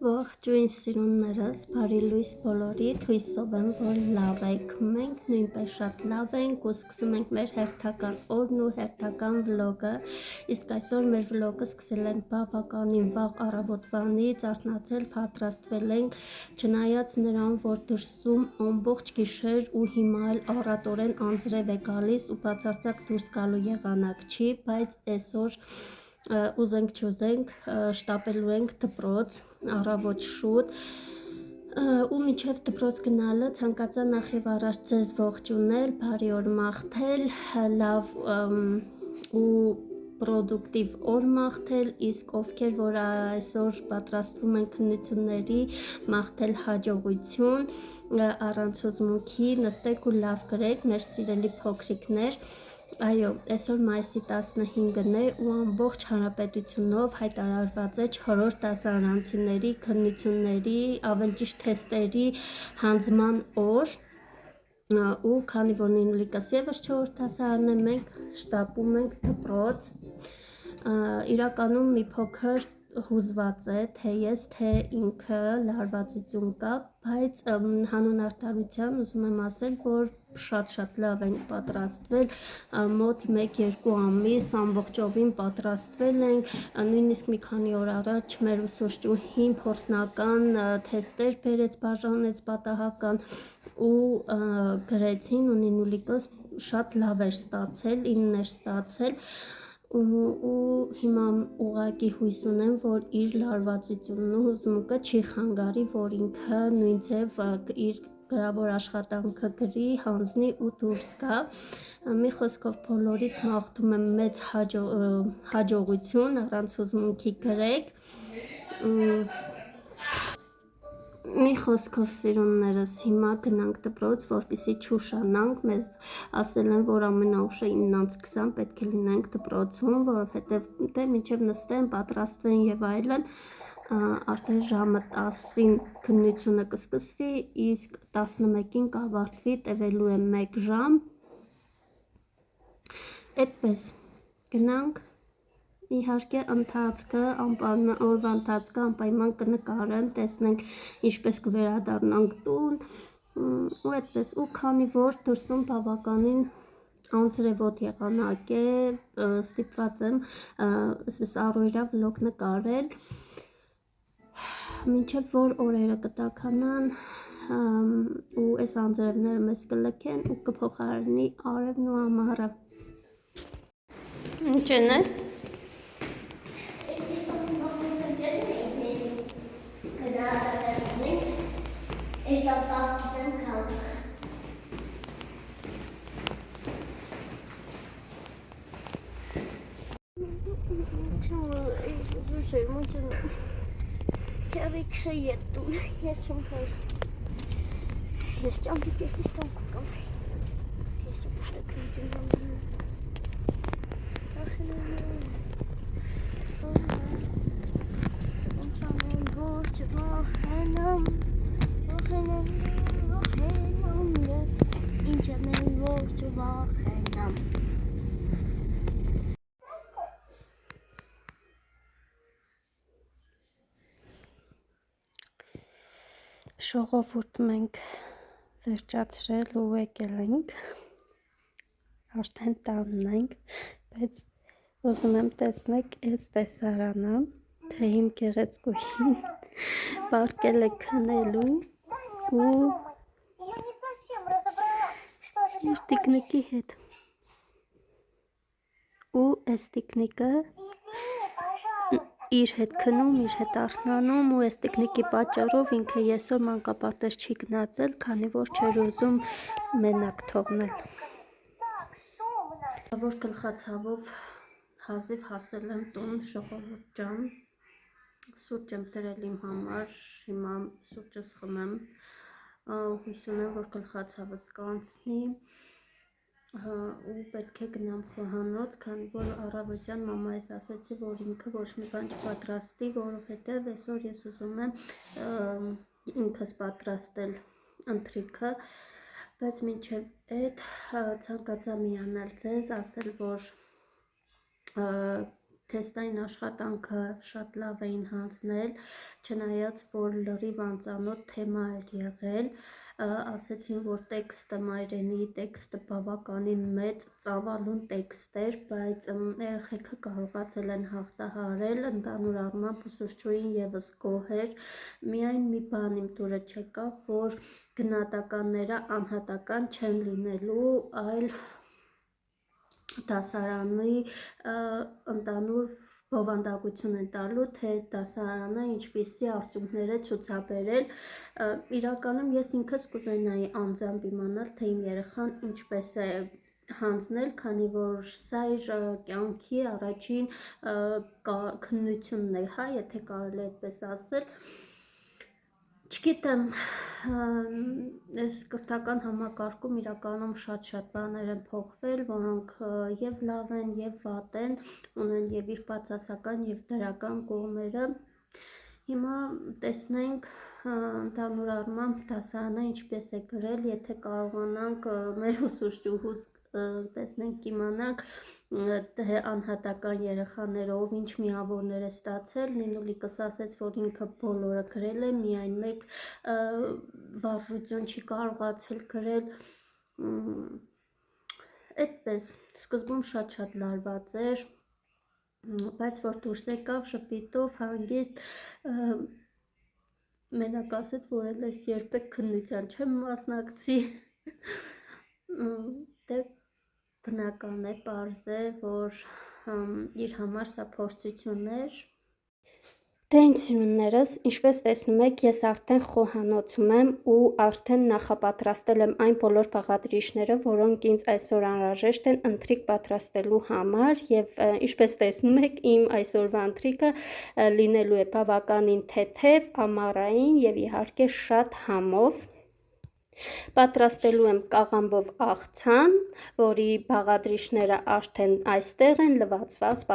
Ողջույն սիրուններս, բարի լույս բոլորիդ, հույսով եմ, որ լավ եք, մենք նույնպես շատ լավ ենք ու սկսում ենք մեր հերթական օրն ու հերթական վլոգը, իսկ այսօր մեր վլոգը սկսել ենք բավականին վաղ առավոտվանից, արթնացել, պատրաստվել ենք, չնայած նրան, որ դրսում ամբողջ գիշեր ու հիմա էլ առատորեն անձրև է գալիս ու բացարձակ դուրս գալու եղանակ չի, բայց այսօր ուզենք չուզենք շտապելու ենք դպրոց առավոտ շուտ ու մինչև դպրոց գնալը ցանկացա նախ եւ առաջ ձեզ ողջունել, բարի օր մաղթել, լավ ու պրոդուկտիվ օր մաղթել, իսկ ովքեր որ այսօր պատրաստվում են քննությունների, մաղթել հաջողություն, առանց հուզմունքի, նստեք ու լավ գրեք, մեր սիրելի փոքրիկներ։ Այո, այսօր մայիսի 15-ն է ու ամբողջ հանրապետությունով հայտարարված է 4-րդ դասարանցիների քննությունների, ավելի ճիշտ թեստերի հանձնման օր ու քանի որ նույնլիկս եւս 4-րդ դասարանն է, մենք շտապում ենք դպրոց, իրականում մի փոքր հուզված է, թե ես, թե ինքը լարվածություն կա, բայց հանուն արդարության ուզում եմ ասել, որ շատ լավ ենք պատրաստվել, մոտ 1-2 ամիս ամբողջովին պատրաստվել ենք, նույնիսկ մի քանի օր առաջ մեր ուսուցչուհին փորձնական թեստեր բերեց, բաժանեց պատահական ու գրեցին ու նինուլիկս շատ լավ էր ստացել, 9 էր ստացել ու հիմա ուղղակի հույս ունեմ, որ իր լարվածությունն ու հուզմունքը չի խանգարի, որ ինքը նույն ձև իր գրավոր աշխատանքը գրի, հանձնի ու դուրս գա։ Մի խոսքով բոլորիս մաղթում եմ մեծ հաջողություն, առանց հուզմունքի գրեք։ Մի խոսքով սիրուններս, հիմա գնանք դպրոց, որպեսզի չուշանանք, մեզ ասել են, որ ամենաուշը 9:20 պետք է լինենք դպրոցում, որովհետև դե մինչև նստեն, պատրաստվեն եւ այլն, արդեն ժամը 10-ին քննությունը կսկսվի, իսկ 11-ին կավարտվի, տևելու է 1 ժամ, այդպես գնանք, իհարկե ընթացքը, օրվա ընթացքը անպայման կնկարեմ, տեսնենք ինչպես կվերադառնանք տուն ու այդպես, ու քանի որ դրսում բավականին անձրևոտ եղանակ է, ստիպված եմ այսպես առօրյա վլոգ նկարել, մինչև որ օրերը կտաքանան ու այս անձրևները մեզ կլքեն ու կփոխարինի արևն ու ամառը։ Ինչ ենես? Слушай, мутина, я рикшееду, я чем хожу. Я стёмки песни стёмку ком. Я еще буду крутить. Ժողովուրդ, մենք վերջացրել ու եկել ենք, արդեն տանն ենք, բայց ուզում եմ տեսնեք այս տեսարանը, թե իմ գեղեցկուհին պարկել է քնելու ու իր տիկնիկի հետ, ու այս տիկնիկը իր հետ քնում, իր հետ արթնանում ու այս տիկնիկի պատճառով ինքը այսօր մանկապարտեզ չի գնացել, քանի որ չէր ուզում մենակ թողնել։ Որ գլխացավով հազիվ հասել եմ տուն, ժողովուրդ ջան, սուրճ եմ դրել իմ համար, հիմա սուրճս խմեմ, հույս ունեմ, որ գլխացավս կանցնի ու պետք է գնամ խոհանոց, քանի որ առավոտյան մամայիս ասեցի, որ ինքը ոչ մի բան չպատրաստի, որովհետև այսօր ես ուզում եմ ինքս պատրաստել ընթրիքը, բայց մինչև այդ ցանկացա միանալ ձեզ, ասել, որ թեստային աշխատանքը շատ լավ էին հանձնել, չնայած որ լրիվ անծանոթ թեմա էր եղել, ասեցին, որ տեքստը, մայրենի տեքստը բավականին մեծ, ծավալուն տեքստ էր, բայց երեխեքը կարողացել են հաղթահարել, ընդհանուր առմամբ ուսուցչուհին ևս գոհ էր, միայն մի բան իմ դուրը չեկավ, որ գնահատականները անհատական չեն լինելու, այլ դասարանի ընդհանուր բովանդակություն են տալու, թե դասարանը ինչպիսի արդյունքներ է ցուցաբերել, իրականում ես ինքս կուզենայի անձամբ իմանալ, թե իմ երեխան ինչպես է հանձնել, քանի որ սա իր կյանքի առաջին քննությունն է, հա, եթե կարելի է այդպես ասել, չգիտեմ, այս կրթական համակարգում իրականում շատ բաներ են փոխվել, որոնք եւ լավ են, եւ վատ են, ունեն եւ իր բացասական եւ դրական կողմերը։ Հիմա տեսնենք ընդհանուր առմամբ դասարանը ինչպես է գրել, եթե կարողանանք մեր ուսուցչուհուց տեսնենք, իմանանք, թե անհատական երեխաներով ինչ միավորներ է ստացել, Նինուլիկս ասեց, որ ինքը բոլորը գրել է, միայն մեկ վարժություն չի կարողացել գրել, այդպես, սկզբում շատ լարված էր, բայց որ դուրս եկավ շփիտով, հանգիստ, մենակ ասեց, որ էլ ես երբեք քննության չեմ մասնակցի, դե բնական է, պարզ է, որ իր համար սա փորձություն էր։ Դե ինձ սիրուններս, ինչպես տեսնում եք, ես արդեն խոհանոցում եմ ու արդեն նախապատրաստել եմ այն բոլոր բաղադրիչները, որոնք ինձ այսօր անհրաժեշտ են ընթրիք պատրաստելու համար եւ ինչպես տեսնում եք, իմ այսօրվա ընթրիքը լինելու է բավականին թեթև, ամառային եւ իհարկե շատ համով։ Պատրաստելու եմ կաղամբով աղցան, որի բաղադրիչները արդեն այստեղ են լվացված,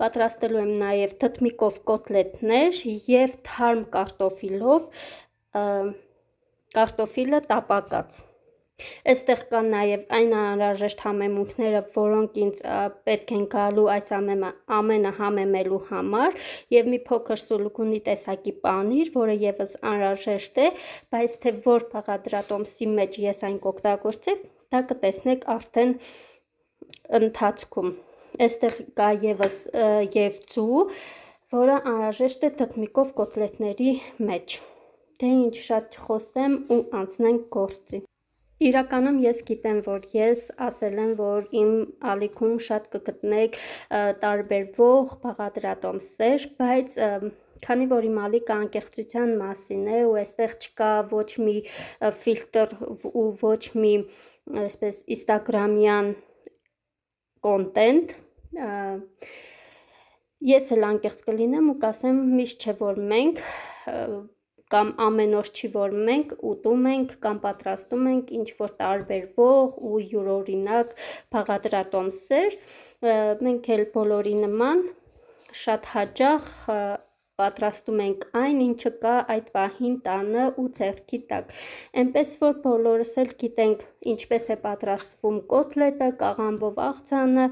պատրաստելու եմ նաև թթմիկով կոտլետներ և թարմ կարտոֆիլով, կարտոֆիլը տապակած։ Այստեղ կան նաև այն անհրաժեշտ համեմունքները, որոնք ինձ պետք են գալու այս ամենը համեմելու համար եւ մի փոքր սուլուգունի տեսակի պանիր, որը եւս անհրաժեշտ է, բայց թե որ բաղադրատոմսի մեջ ես այն կօգտագործեմ, դա կտեսնեք արդեն ընթացքում։ Այստեղ կա եւս եւ ձու, որը անհրաժեշտ է թթմիկով կոտլետների մեջ։ Դե ինչ շատ չխոսեմ ու անցնենք գործի։ Իրականում ես գիտեմ, որ ես ասել եմ, որ իմ ալիքում շատ կգտնեք տարբերվող բաղադրատոմսեր, բայց քանի որ իմ ալիքը անկեղծության մասին է ու այստեղ չկա ոչ մի ֆիլտր ու ոչ մի այսպես ինստագրամյան կոնտենտ, ես էլ անկեղծ կլինեմ ու կասեմ միշտ չէ, որ մենք կամ ամեն օր չի, որ մենք ուտում ենք կամ պատրաստում ենք ինչ-որ տարբերվող ու յուրօրինակ բաղադրատոմսեր, մենք էլ բոլորի նման շատ հաճախ պատրաստում ենք այն, ինչը կա այդ պահին տանը ու ձեռքի տակ, այնպես որ բոլորս էլ գիտենք ինչպես է պատրաստվում կոտլետը, կաղամբով աղցանը,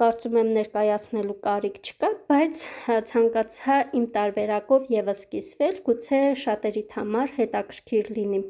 կարծում եմ ներկայացնելու կարիք չկա, բայց ցանկացա իմ տարբերակով եւս կիսվել, գուցե շատերիդ համար հետաքրքիր լինի։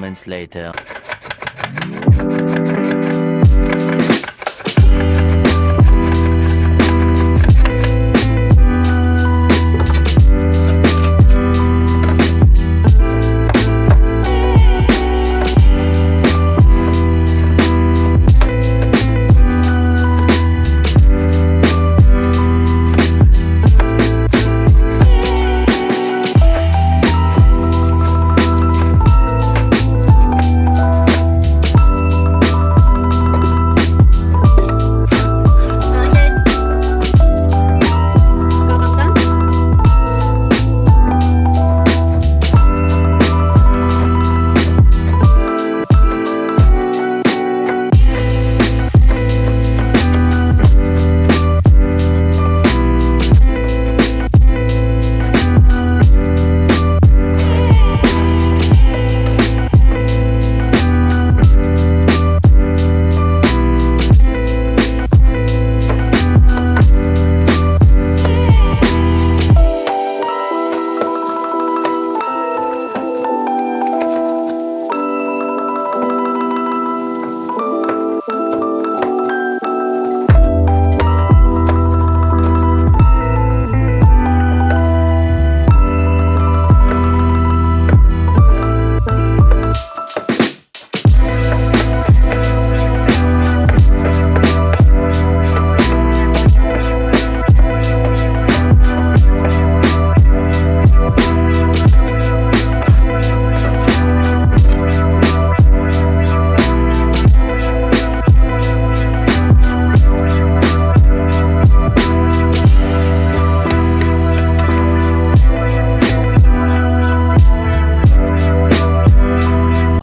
moments later.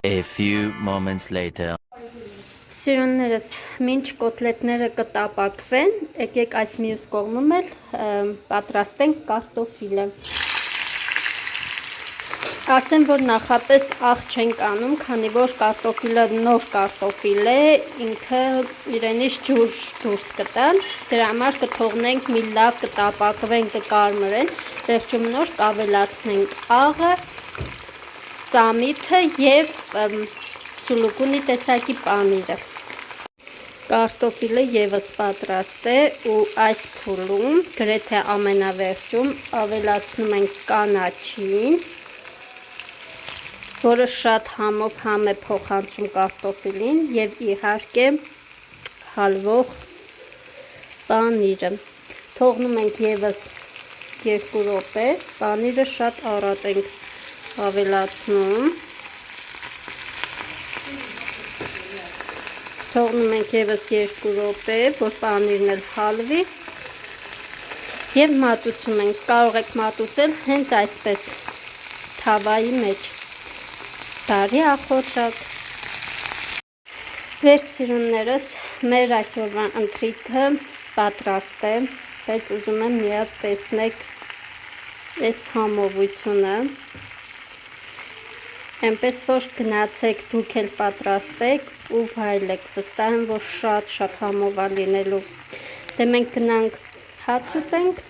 A few moments later. Սիրուններս, մինչ կոտլետները կտապակվեն, եկեք այս մյուս կողմում էլ պատրաստենք կարտոֆիլը։ Ասեմ, որ նախապես աղ չենք անում, քանի որ կարտոֆիլը նոր կարտոֆիլ է, ինքը իրենից ջուր դուրս կտա, դրա համար կթողնենք մի լավ կտապակվեն, կկարմրեն, վերջում նոր կավելացնենք աղը, սամիթը և սուլուկունի տեսակի պանիրը։ Կարտոֆիլը ևս պատրաստ է ու այս փուլում գրեթե ամենավերջում ավելացնում ենք կանաչին, որը շատ համով համ է փոխանցում կարտոֆիլին և իհարկե հալվող պանիրը։ Թողնում ենք ևս 2 րոպե, պանիրը շատ առատ ենք ավելացնում, թողնում ենք ևս 2 րոպե, որ պանիրն էլ հալվի և մատուցում ենք, կարող եք մատուցել հենց այսպես թավայի մեջ, բարի ախոթրակ։ Վերջ սիրուններս, մեր այսօրվա ընթրիքը պատրաստ է, բայց ուզում եմ մի հատ տեսնեք այս համովությունը, այնպես որ գնացեք դուք էլ պատրաստեք ու վայելեք, վստահ եմ, որ շատ համով է լինելու։ Դե մենք գնանք հաց ուտենք